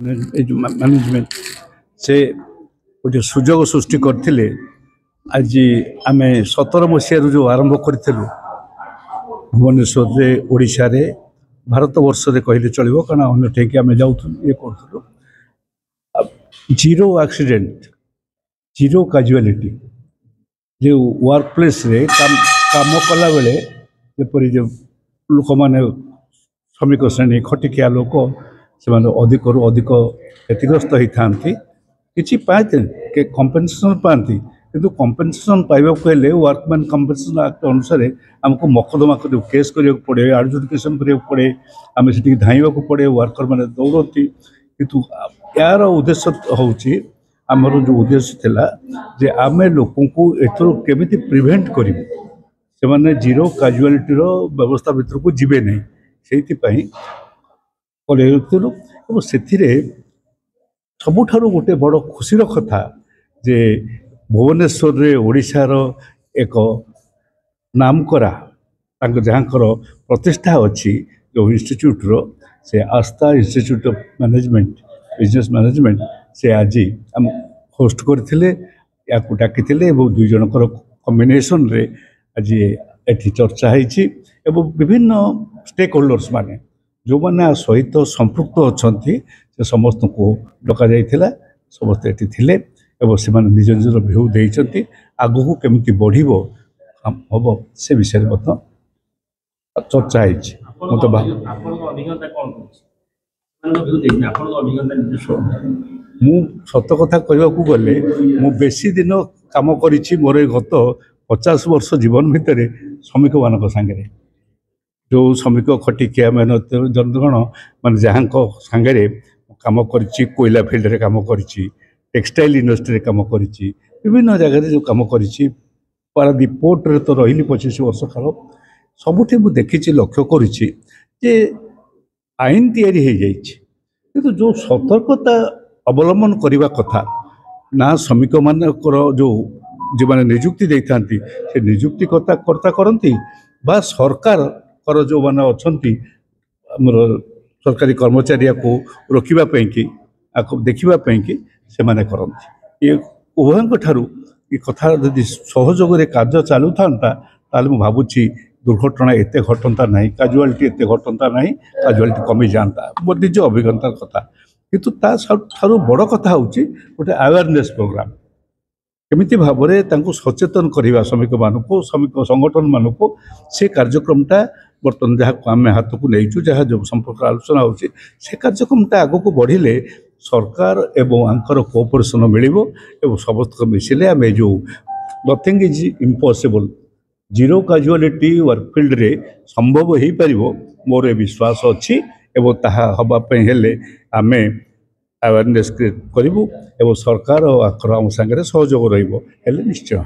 Management से गोटे सुजोग सृष्टि करते आज आम 17 मसीह जो आरंभ करूँ भुवनेश्वर ओडिशा रे भारत वर्ष कहले चलो कारण अन्य ठेक आम जाऊँ ये करूँ जीरो एक्सीडेंट जीरो काजुआलिटी जो वर्क प्लेस रे काम कला बेले जपरी जो लोक मैंने श्रमिक श्रेणी खटिकिया लोक से अधिक रू अधिक क्षतिग्रस्त होता किसी पाते कंपेनसेशन पाती किंतु कंपेनसेशन पाइबाक हेले वर्कमैन कंपेनसेशन एक्ट अनुसार आमको मकदमा कर केस करा पड़े एडजुडिकेशन करा पड़े आम से धाइबा पड़े वर्कर मैंने दौड़ती किंतु यार उद्देश्य हूँ आमर जो उद्देश्य थिला जे आम लोक एथर केमी प्रिभेन्ट करूँ से जीरो काजुआलिटी व्यवस्था भीतर को जीवे नहीं से सबुठारु गोटे बड़ खुशी कथा जे भुवनेश्वर रे ओडिशार एक नामकरा जहाँकर प्रतिष्ठा अच्छी जो इंस्टीट्यूट रो से Aastha institute of management business management से आज आम होस्ट करथिले या डाकी दुई जनकर कॉम्बिनेशन रे आज एठी चर्चा होती विभिन्न स्टेक होल्डर्स माने जो मैंने सहित संपृक्त अच्छा से समस्त को डक जाइए समस्ते ये थे से निज निजर भ्यू देते आग को केमी बढ़ हम से विषय में चर्चा मु सत कथा कहवाक गले मु बेसी दिन काम करी मोर गत 50 वर्ष जीवन भितर श्रमिक मान सांगे जो श्रमिक खटिकिया मैंने जनगण मान जहाँ सांगे कम कर कोयला फिल्ड रे कम कर टेक्सटाइल इंडस्ट्री कम कर विभिन्न जगह जो कम कर पारादीप पोर्ट रे तो रही 25 वर्ष काल सबुठी मुझे देखी लक्ष्य करुच्ची आईन या जो सतर्कता अवलंबन करने कथा ना श्रमिक मानकर जो मैंने निजुक्ति देता से निजुक्ति कर्ता करती बा सरकार कर जो मैंने अच्छा सरकारी कर्मचारी को रोकवाई कि देखापी कि से माने करती ये उभयों ठारू ये कथा यदि सहयोग कार्य चलू था मु भावुची दुर्घटना एत घटता ना काजुआलिटी एत घटता ना काजुआलिटी कमी जाता मोर निज अभिज्ञतार कथा किंतु ठारू बड़ कथा हूँ गोटे अवेयरनेस प्रोग्राम केमिति भाव में सचेतन करवा श्रमिक मानक श्रमिक संगठन मानक से कार्यक्रमटा बर्तमान जहाँ आम हाथ को नहीं जहाँ जो संपर्क आलोचना होची से कार्यक्रमटा आग को बढ़िले सरकार एवं आंकर कोऑपरेशन मिलिबो एवं समस्त मिसिले आम जो nothing is impossible zero casualty work field रे संभव हो पारिबो मोर विश्वास अच्छी एवं ताहा हवापई हेले आमे अवेयरनेस क्रिएट करूँ एवं सरकार और आम सागर सहयोग रहिबो हेले निश्चय।